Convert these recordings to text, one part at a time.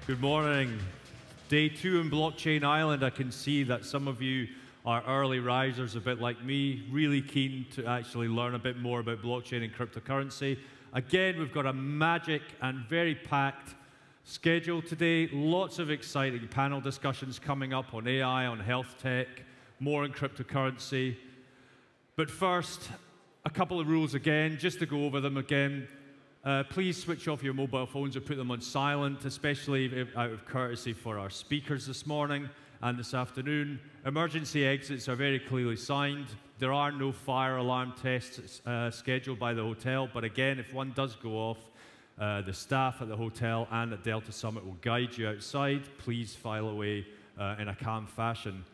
Good morning. Day 2 in Blockchain Island. I can see that some of you are early risers, a bit like me, really keen to actually learn a bit more about blockchain and cryptocurrency. Again, we've got a magic and very packed schedule today. Lots of exciting panel discussions coming up on AI, on health tech, more on cryptocurrency. But first, a couple of rules again, just to go over them again. Please switch off your mobile phones or put them on silent, especially out of courtesy for our speakers this morning and this afternoon. Emergency exits are very clearly signed. There are no fire alarm tests scheduled by the hotel, but again, if one does go off, the staff at the hotel and at Delta Summit will guide you outside. Please file away in a calm fashion.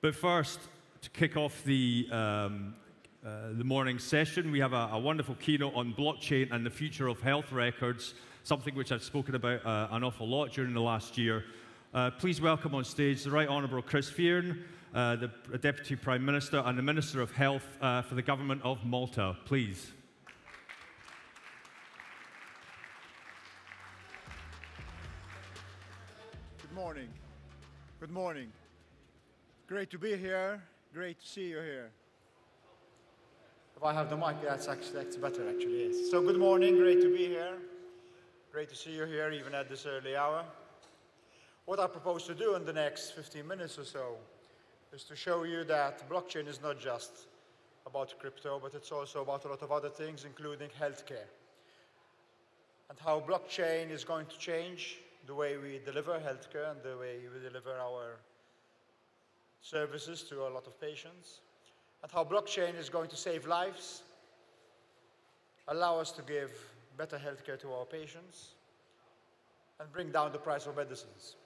But first, to kick off the morning session, we have a wonderful keynote on blockchain and the future of health records, something which I've spoken about an awful lot during the last year. Please welcome on stage the Right Honourable Chris Fearne, the Deputy Prime Minister and the Minister of Health for the Government of Malta. Please. Good morning. Good morning. Great to be here. Great to see you here. If I have the mic, that's better actually. Yes. So good morning, great to be here. Great to see you here even at this early hour. What I propose to do in the next 15 minutes or so is to show you that blockchain is not just about crypto, but it's also about a lot of other things, including healthcare. And how blockchain is going to change the way we deliver healthcare and the way we deliver our services to a lot of patients. And how blockchain is going to save lives, allow us to give better healthcare to our patients, and bring down the price of medicines.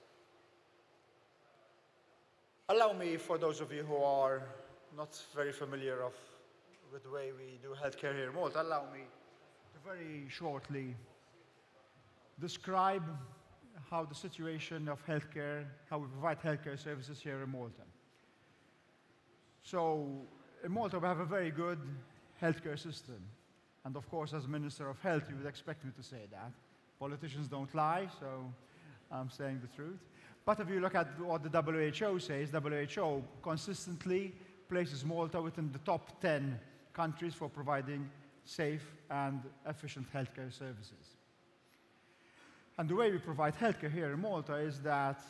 Allow me, for those of you who are not very familiar with the way we do healthcare here in Malta, allow me to very shortly describe how the situation of healthcare, how we provide healthcare services here in Malta. So, in Malta, we have a very good healthcare system. And of course, as Minister of Health, you would expect me to say that. Politicians don't lie, so I'm saying the truth. But if you look at what the WHO says, WHO consistently places Malta within the top 10 countries for providing safe and efficient healthcare services. And the way we provide healthcare here in Malta is that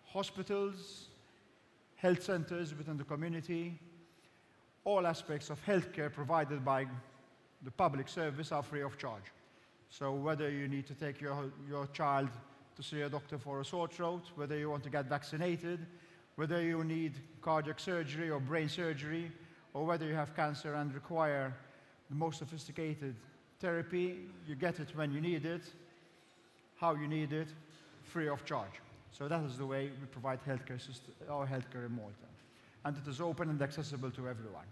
hospitals, health centers within the community, all aspects of healthcare provided by the public service are free of charge. So whether you need to take your child to see a doctor for a sore throat, whether you want to get vaccinated, whether you need cardiac surgery or brain surgery, or whether you have cancer and require the most sophisticated therapy, you get it when you need it, how you need it, free of charge. So that is the way we provide healthcare in Malta. And it is open and accessible to everyone.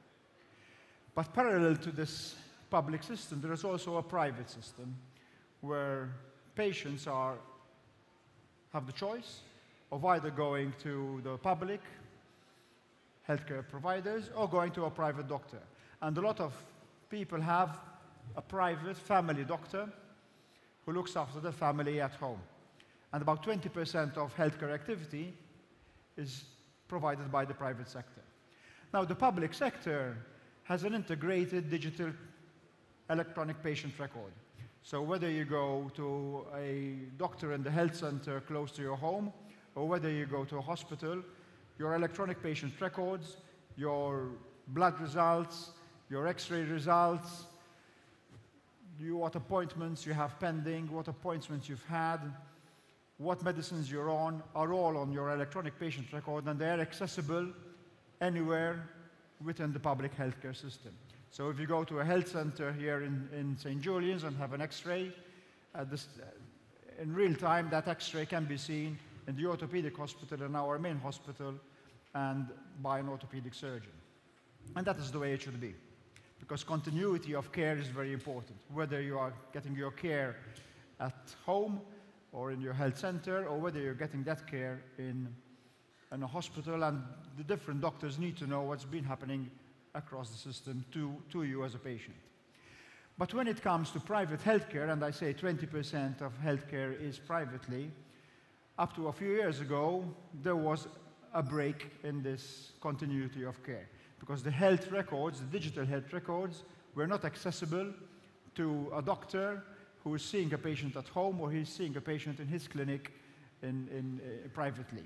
But parallel to this public system, there is also a private system where patients have the choice of either going to the public healthcare providers or going to a private doctor. And a lot of people have a private family doctor who looks after the family at home. And about 20% of healthcare activity is provided by the private sector. Now, the public sector has an integrated digital electronic patient record. So whether you go to a doctor in the health center close to your home, or whether you go to a hospital, your electronic patient records, your blood results, your X-ray results, what appointments you have pending, what appointments you've had, what medicines you're on, are all on your electronic patient record, and they're accessible anywhere within the public healthcare system. So if you go to a health center here in St. Julian's and have an X-ray, in real time, that X-ray can be seen in the orthopedic hospital, in our main hospital, and by an orthopedic surgeon. And that is the way it should be, because continuity of care is very important, whether you are getting your care at home or in your health center, or whether you're getting that care in a hospital, and the different doctors need to know what's been happening across the system to you as a patient. But when it comes to private healthcare, and I say 20% of healthcare is privately, up to a few years ago, there was a break in this continuity of care, because the health records, the digital health records, were not accessible to a doctor who is seeing a patient at home or he's seeing a patient in his clinic privately.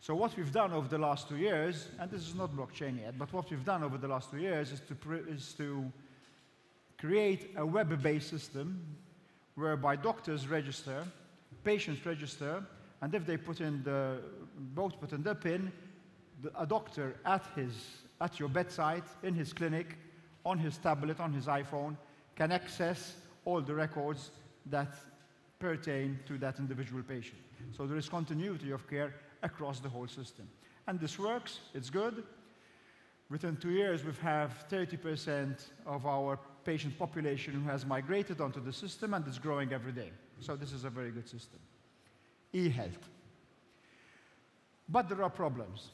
So what we've done over the last 2 years, and this is not blockchain yet, but what we've done over the last 2 years is to create a web-based system whereby doctors register, patients register, and if they both put in their PIN, a doctor at your bedside, in his clinic, on his tablet, on his iPhone, can access all the records that pertain to that individual patient. So there is continuity of care across the whole system. And this works, it's good. Within 2 years, we have 30% of our patient population who has migrated onto the system, and it's growing every day. So this is a very good system. E-health. But there are problems.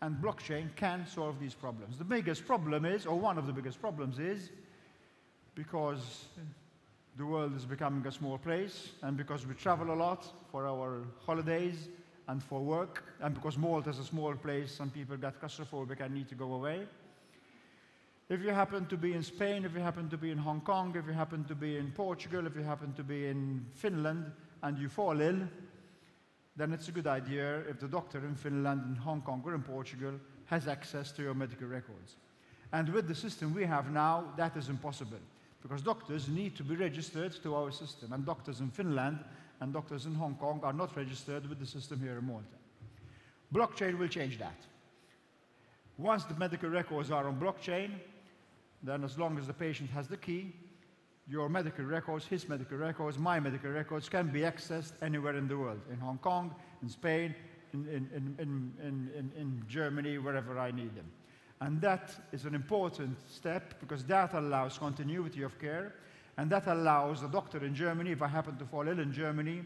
And blockchain can solve these problems. The biggest problem is, or one of the biggest problems is, because the world is becoming a small place, and because we travel a lot for our holidays and for work, and because Malta is a small place, some people get claustrophobic and need to go away. If you happen to be in Spain, if you happen to be in Hong Kong, if you happen to be in Portugal, if you happen to be in Finland, and you fall ill, then it's a good idea if the doctor in Finland, in Hong Kong, or in Portugal has access to your medical records. And with the system we have now, that is impossible, because doctors need to be registered to our system, and doctors in Finland and doctors in Hong Kong are not registered with the system here in Malta. Blockchain will change that. Once the medical records are on blockchain, then as long as the patient has the key, your medical records, his medical records, my medical records can be accessed anywhere in the world, in Hong Kong, in Spain, in Germany, wherever I need them. And that is an important step, because that allows continuity of care, and that allows the doctor in Germany, if I happen to fall ill in Germany,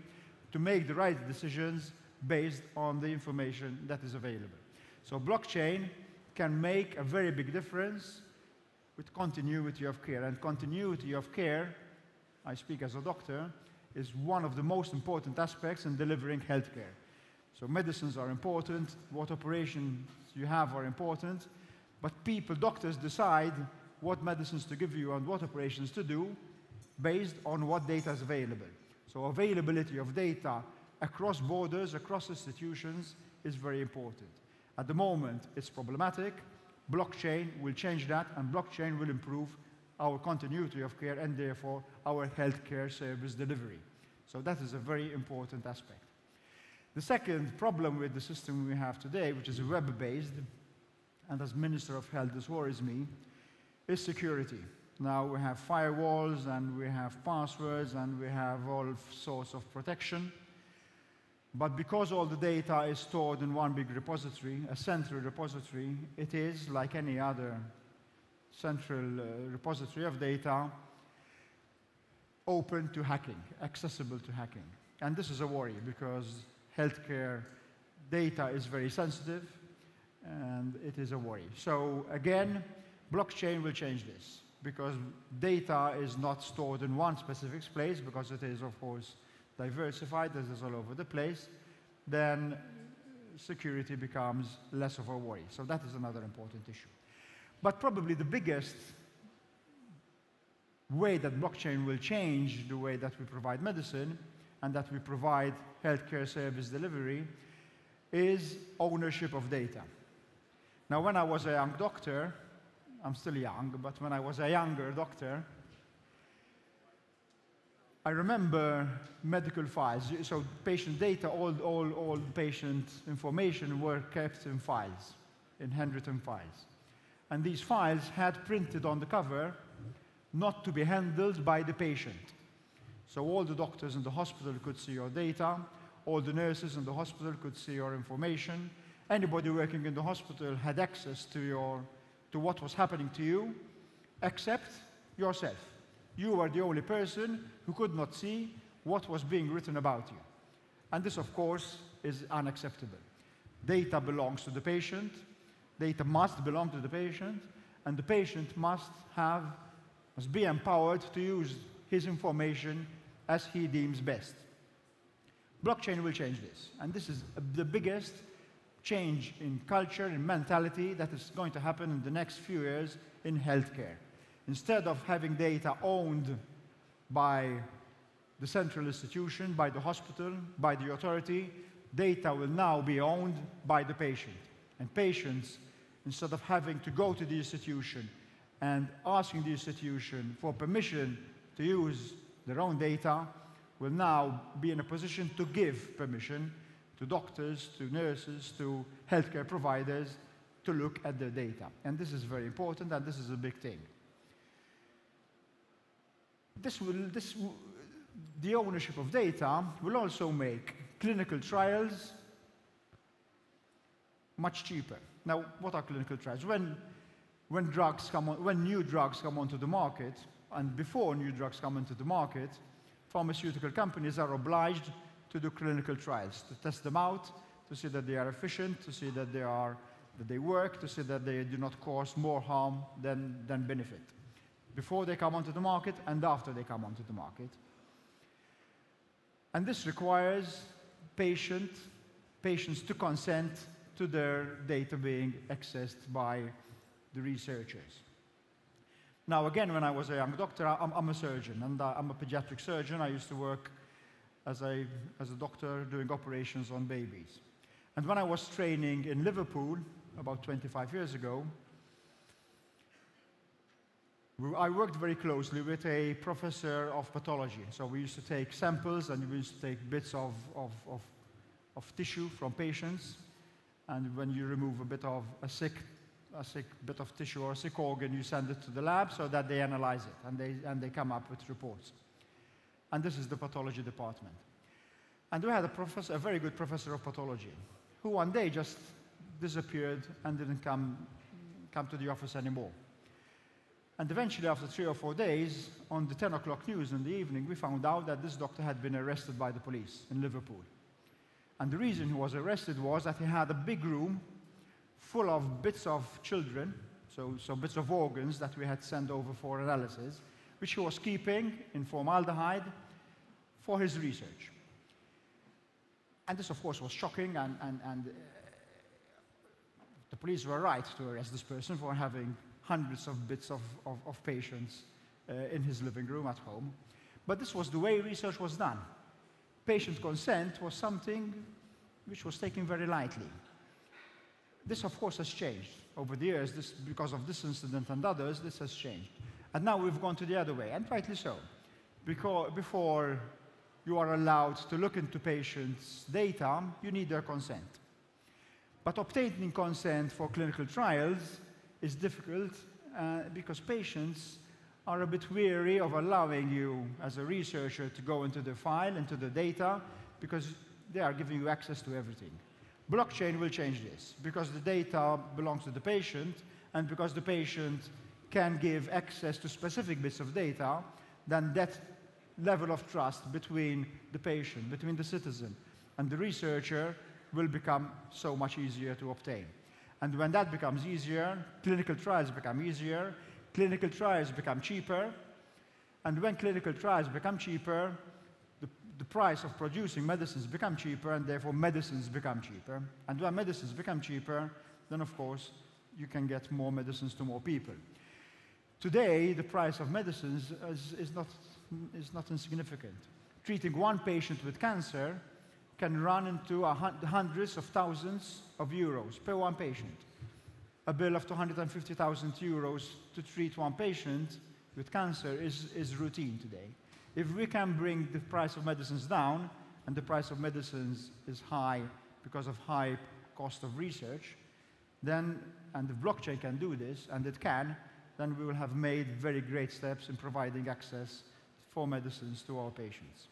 to make the right decisions based on the information that is available. So blockchain can make a very big difference with continuity of care. And continuity of care, I speak as a doctor, is one of the most important aspects in delivering healthcare. So medicines are important, what operations you have are important, but doctors decide what medicines to give you and what operations to do based on what data is available. So availability of data across borders, across institutions is very important. At the moment, it's problematic. Blockchain will change that, and blockchain will improve our continuity of care and therefore our healthcare service delivery. So that is a very important aspect. The second problem with the system we have today, which is web-based, and as Minister of Health this worries me, is security. Now we have firewalls, and we have passwords, and we have all sorts of protection. But because all the data is stored in one big repository, a central repository, it is, like any other central repository of data, open to hacking, accessible to hacking. And this is a worry, because healthcare data is very sensitive, and it is a worry. So again, blockchain will change this, because data is not stored in one specific place, because it is, of course, diversified, this is all over the place, then security becomes less of a worry. So that is another important issue. But probably the biggest way that blockchain will change the way that we provide medicine and that we provide healthcare service delivery is ownership of data. Now, when I was a young doctor, I'm still young, but when I was a younger doctor, I remember medical files. So patient data, all patient information were kept in files, in handwritten files. And these files had printed on the cover not to be handled by the patient. So all the doctors in the hospital could see your data, all the nurses in the hospital could see your information. Anybody working in the hospital had access to what was happening to you, except yourself. You were the only person who could not see what was being written about you. And this, of course, is unacceptable. Data belongs to the patient, data must belong to the patient, and the patient must have must be empowered to use his information as he deems best. Blockchain will change this, and this is the biggest change in culture, in mentality that is going to happen in the next few years in healthcare. Instead of having data owned by the central institution, by the hospital, by the authority, data will now be owned by the patient. And patients, instead of having to go to the institution and asking the institution for permission to use their own data, will now be in a position to give permission to doctors, to nurses, to healthcare providers to look at their data. And this is very important, and this is a big thing. The ownership of data will also make clinical trials much cheaper. Now, what are clinical trials? When new drugs come onto the market, and before new drugs come into the market, pharmaceutical companies are obliged to do clinical trials, to test them out, to see that they are efficient, to see that they work, to see that they do not cause more harm than benefit, before they come onto the market and after they come onto the market. And this requires patients to consent to their data being accessed by the researchers. Now, again, when I was a young doctor, I'm a surgeon, and I'm a pediatric surgeon. I used to work as a doctor doing operations on babies. And when I was training in Liverpool about 25 years ago, I worked very closely with a professor of pathology. So we used to take samples, and we used to take bits of tissue from patients. And when you remove a bit of a sick bit of tissue or a sick organ, you send it to the lab so that they analyze it, and they come up with reports. And this is the pathology department. And we had a very good professor of pathology, who one day just disappeared and didn't come to the office anymore. And eventually, after 3 or 4 days, on the 10 o'clock news in the evening, we found out that this doctor had been arrested by the police in Liverpool. And the reason he was arrested was that he had a big room full of bits of children, so bits of organs that we had sent over for analysis, which he was keeping in formaldehyde for his research. And this, of course, was shocking, and the police were right to arrest this person for having hundreds of bits of patients in his living room at home. But this was the way research was done. Patient consent was something which was taken very lightly. This, of course, has changed over the years. Because of this incident and others, this has changed. And now we've gone to the other way, and rightly so. Because before you are allowed to look into patients' data, you need their consent. But obtaining consent for clinical trials is difficult because patients are a bit weary of allowing you, as a researcher, to go into the file, into the data, because they are giving you access to everything. Blockchain will change this, because the data belongs to the patient, and because the patient can give access to specific bits of data, then that level of trust between the patient, between the citizen, and the researcher will become so much easier to obtain. And when that becomes easier, clinical trials become easier, clinical trials become cheaper, and when clinical trials become cheaper, the price of producing medicines become cheaper, and therefore medicines become cheaper. And when medicines become cheaper, then of course you can get more medicines to more people. Today, the price of medicines is not insignificant. Treating one patient with cancer can run into hundreds of thousands of euros per one patient. A bill of 250,000 euros to treat one patient with cancer is routine today. If we can bring the price of medicines down, and the price of medicines is high because of high cost of research, then, and the blockchain can do this, and it can, then we will have made very great steps in providing access for medicines to our patients.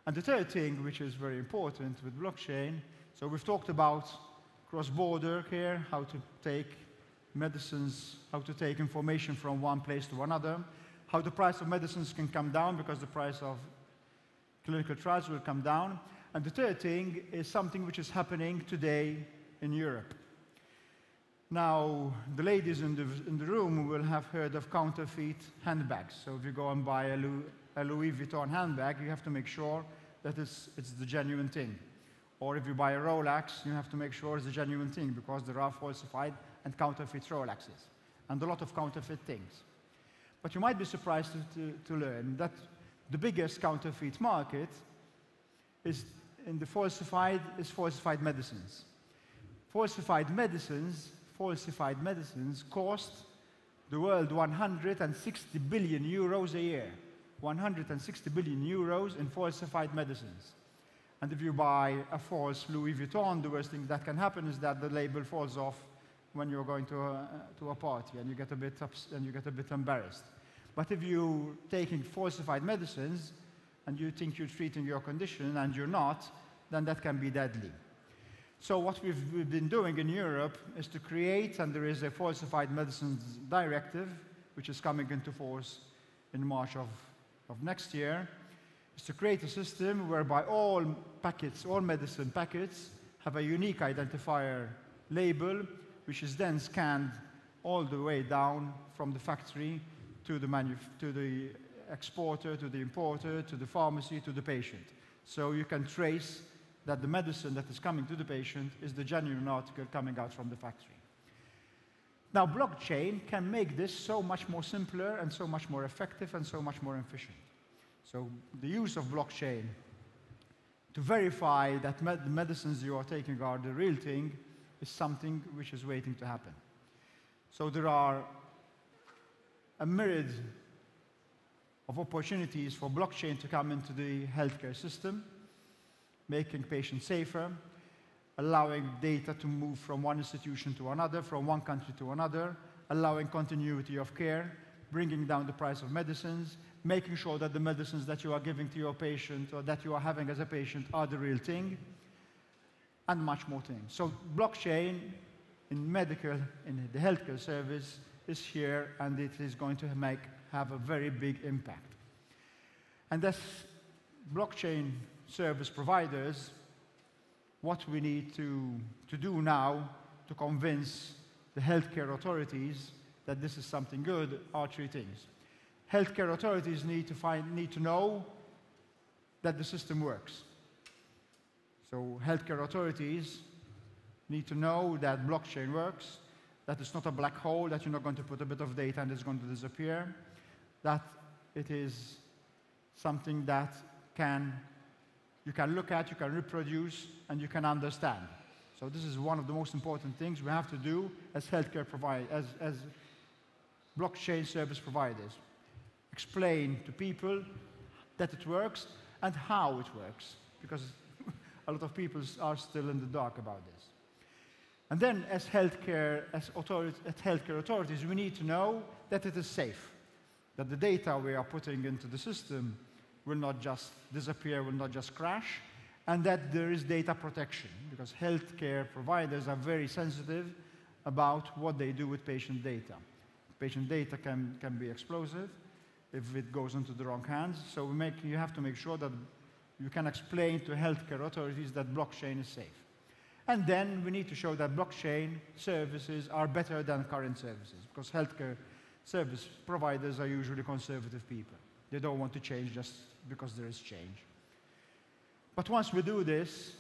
And the third thing, which is very important with blockchain, so we've talked about cross-border here, how to take medicines, how to take information from one place to another, how the price of medicines can come down because the price of clinical trials will come down. And the third thing is something which is happening today in Europe. Now, the ladies in the room will have heard of counterfeit handbags. So if you go and buy a Louis Vuitton handbag, you have to make sure that it's the genuine thing. Or if you buy a Rolex, you have to make sure it's a genuine thing, because there are falsified and counterfeit Rolexes, and a lot of counterfeit things. But you might be surprised to learn that the biggest counterfeit market is falsified medicines. Falsified medicines cost the world 160 billion euros a year. 160 billion euros in falsified medicines. And if you buy a false Louis Vuitton, the worst thing that can happen is that the label falls off when you're going to a party, and you get a bit embarrassed. But if you're taking falsified medicines and you think you're treating your condition and you're not, then that can be deadly. So what we've been doing in Europe is to create, and there is a falsified medicines directive, which is coming into force in March of next year, is to create a system whereby all medicine packets have a unique identifier label, which is then scanned all the way down from the factory to the exporter, to the importer, to the pharmacy, to the patient. So you can trace that the medicine that is coming to the patient is the genuine article coming out from the factory. Now, blockchain can make this so much more simpler and so much more effective and so much more efficient. So the use of blockchain to verify that the medicines you are taking are the real thing is something which is waiting to happen. So there are a myriad of opportunities for blockchain to come into the healthcare system, making patients safer, allowing data to move from one institution to another, from one country to another, allowing continuity of care, bringing down the price of medicines, making sure that the medicines that you are giving to your patient or that you are having as a patient are the real thing, and much more things. So blockchain in the healthcare service is here, and it is going to have a very big impact. And as blockchain service providers, what we need to do now to convince the healthcare authorities that this is something good are three things. Healthcare authorities need to know that the system works. So healthcare authorities need to know that blockchain works, that it's not a black hole, that you're not going to put a bit of data and it's going to disappear, that it is something that you can look at, you can reproduce, and you can understand. So this is one of the most important things we have to do as healthcare providers, as blockchain service providers. Explain to people that it works and how it works, because a lot of people are still in the dark about this. And then as healthcare authorities, we need to know that it is safe, that the data we are putting into the system will not just disappear, will not just crash, and that there is data protection, because healthcare providers are very sensitive about what they do with patient data. Patient data can be explosive if it goes into the wrong hands, so you have to make sure that you can explain to healthcare authorities that blockchain is safe. And then we need to show that blockchain services are better than current services, because healthcare service providers are usually conservative people. They don't want to change just because there is change. But once we do this,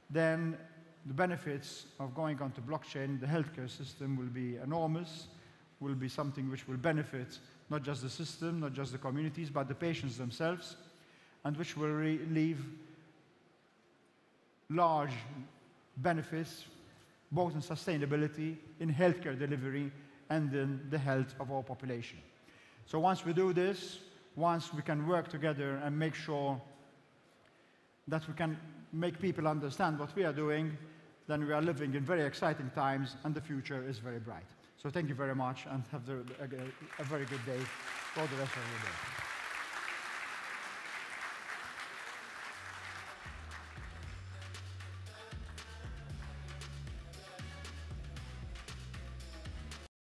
then the benefits of going onto blockchain, the healthcare system will be enormous, will be something which will benefit not just the system, not just the communities, but the patients themselves, and which will leave large benefits, both in sustainability, in healthcare delivery, and in the health of our population. So once we do this, once we can work together and make sure that we can make people understand what we are doing, then we are living in very exciting times, and the future is very bright. So thank you very much, and have a very good day for the rest of your day.